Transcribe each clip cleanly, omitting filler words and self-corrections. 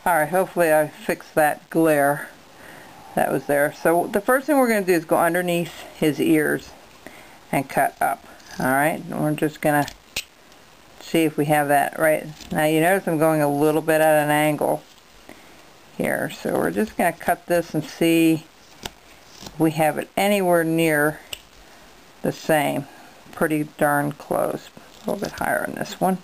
Alright, hopefully I fixed that glare that was there. So the first thing we're going to do is go underneath his ears and cut up. Alright, and we're just going to see if we have that right. Now you notice I'm going a little bit at an angle here, so we're just going to cut this and see if we have it anywhere near the same. Pretty darn close. A little bit higher on this one.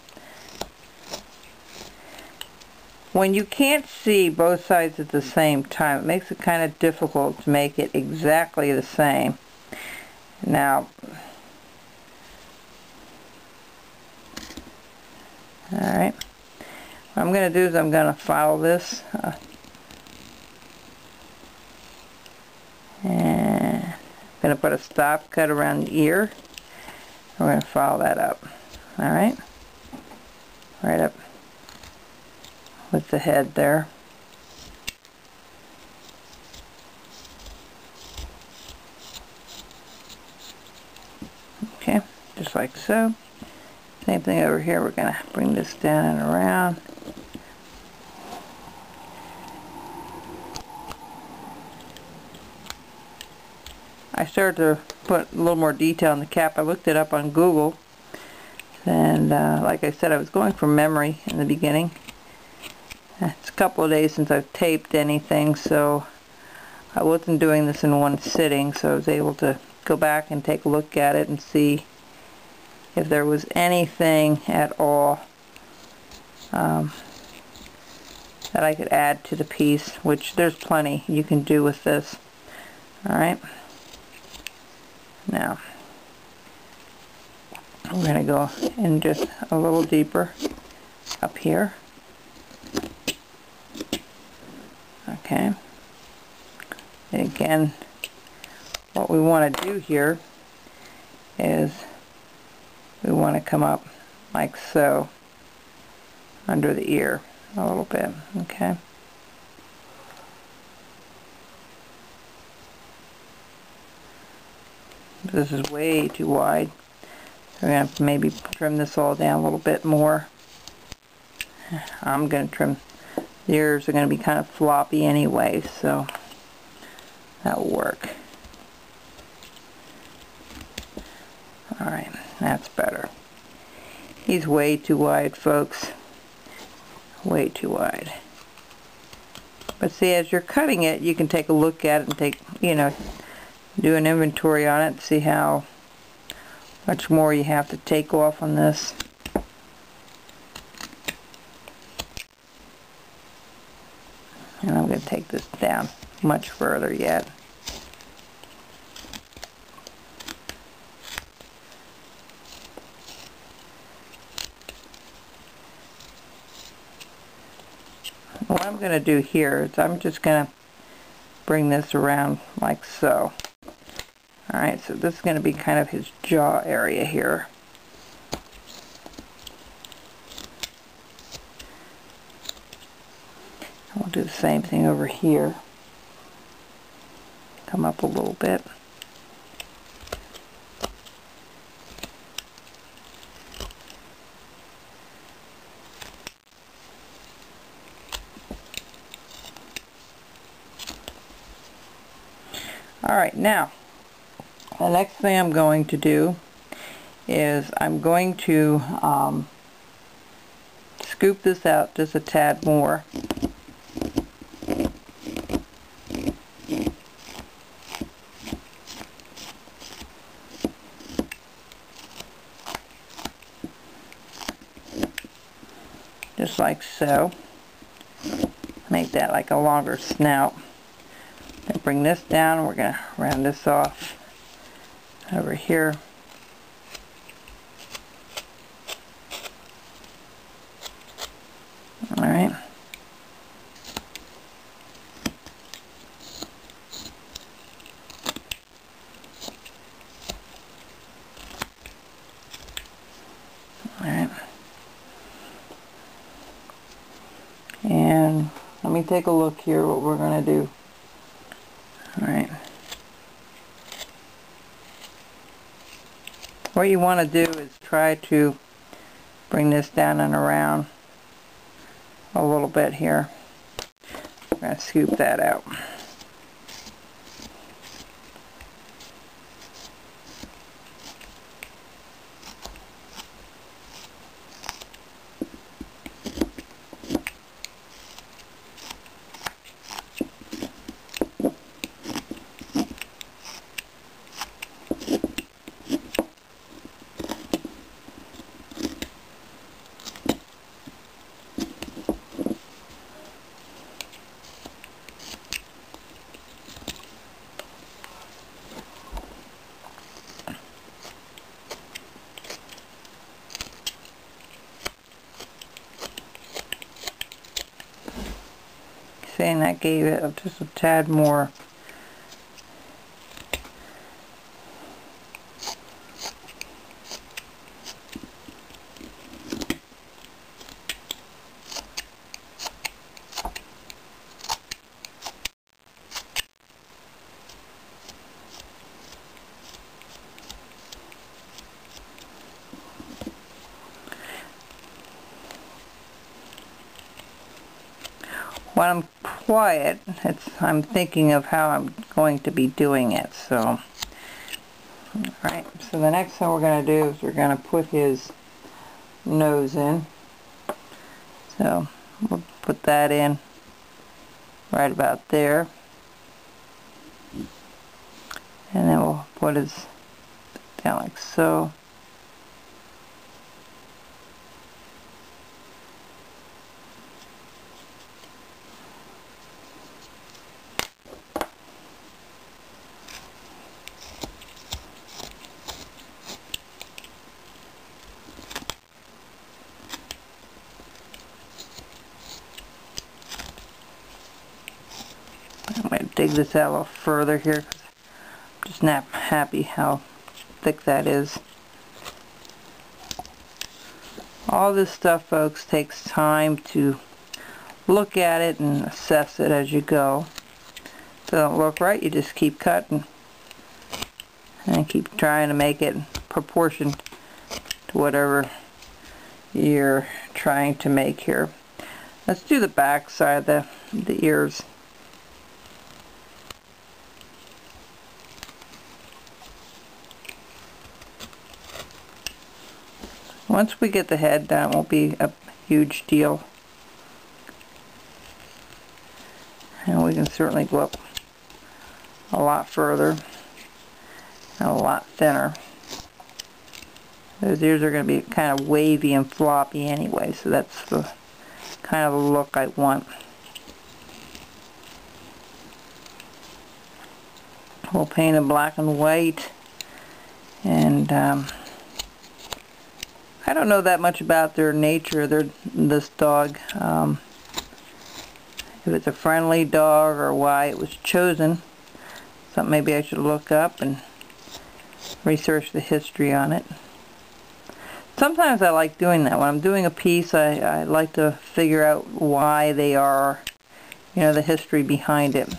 When you can't see both sides at the same time, it makes it kind of difficult to make it exactly the same. Now, alright, what I'm going to do is I'm going to file this and I'm going to put a stop cut around the ear. We're going to follow that up. Alright, right up with the head there. Okay, just like so. Same thing over here. We're going to bring this down and around. I started to put a little more detail in the cap. I looked it up on Google, and like I said, I was going from memory in the beginning. It's a couple of days since I've taped anything, so I wasn't doing this in one sitting, so I was able to go back and take a look at it and see if there was anything at all that I could add to the piece, which there's plenty you can do with this. Alright, now I'm going to go in just a little deeper up here. Okay, and again, what we want to do here is we want to come up like so under the ear a little bit. Okay, this is way too wide, so we're going to maybe trim this all down a little bit more. I'm going to trim. The ears are going to be kind of floppy anyway, so that will work. Alright, that's better. He's way too wide, folks. Way too wide. But see, as you're cutting it, you can take a look at it and take, do an inventory on it, see how much more you have to take off on this. And I'm going to take this down much further yet. What I'm going to do here is I'm just going to bring this around like so. Alright, so this is going to be kind of his jaw area here. We'll do the same thing over here. Come up a little bit. Alright, now the next thing I'm going to do is I'm going to scoop this out just a tad more. Just like so. Make that like a longer snout. And bring this down, and we're going to round this off over here. Alright. Alright. And let me take a look here what we're going to do. Alright. What you want to do is try to bring this down and around a little bit here. I'm going to scoop that out. And that gave it just a tad more when I'm quiet, I'm thinking of how I'm going to be doing it. So, alright, so the next thing we're going to do is we're going to put his nose in. So, we'll put that in right about there. And then we'll put his down like so. I'm going to dig this out a little further here because I'm just not happy how thick that is. All this stuff, folks, takes time to look at it and assess it as you go. If it don't look right, you just keep cutting and keep trying to make it proportioned to whatever you're trying to make here. Let's do the back side, the ears. Once we get the head done, it won't be a huge deal. And we can certainly go up a lot further and a lot thinner. Those ears are going to be kind of wavy and floppy anyway, so that's the kind of look I want. We'll paint it black and white, and I don't know that much about their nature, this dog. If it's a friendly dog or why it was chosen. Something maybe I should look up and research the history on it. Sometimes I like doing that. When I'm doing a piece, I like to figure out why they are, you know, the history behind it.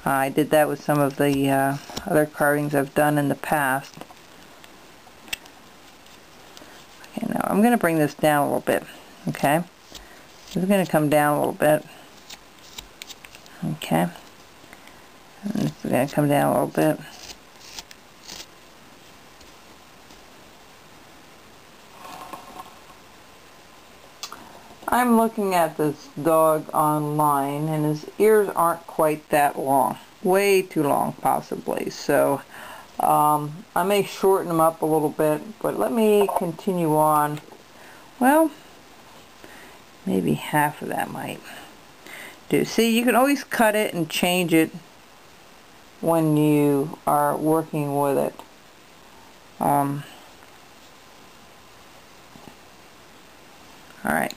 I did that with some of the other carvings I've done in the past. Okay, now I'm going to bring this down a little bit, okay? This is going to come down a little bit, okay? And this is going to come down a little bit. I'm looking at this dog online, and his ears aren't quite that long. Way too long, possibly. So I may shorten them up a little bit, but let me continue on. Well, maybe half of that might do. See, you can always cut it and change it when you are working with it. Alright,